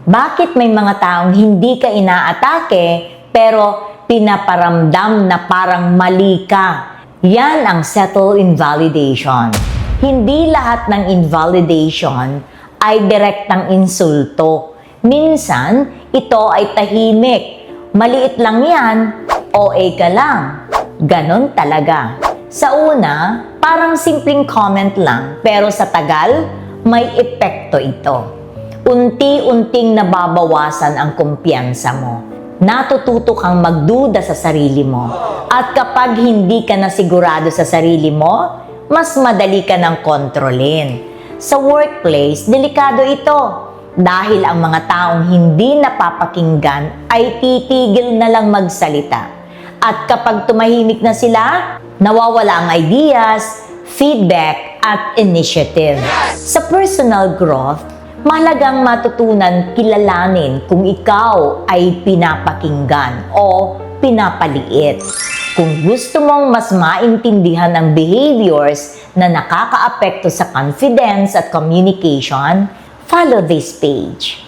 Bakit may mga taong hindi ka inaatake pero pinaparamdam na parang mali ka? Yan ang subtle invalidation. Hindi lahat ng invalidation ay direktang insulto. Minsan, ito ay tahimik. Maliit lang yan, OA ka lang. Ganon talaga. Sa una, parang simpleng comment lang, pero sa tagal, may epekto ito. Unti-unting nababawasan ang kumpiyansa mo. Natututo kang magduda sa sarili mo. At kapag hindi ka na sigurado sa sarili mo, mas madali ka nang kontrolin. Sa workplace, delikado ito. Dahil ang mga taong hindi napapakinggan ay titigil na lang magsalita. At kapag tumahimik na sila, nawawala ang ideas, feedback, at initiative. Sa personal growth, mahalagang matutunan kilalanin kung ikaw ay pinapakinggan o pinapaliit. Kung gusto mong mas maintindihan ang behaviors na nakakaapekto sa confidence at communication, follow this page.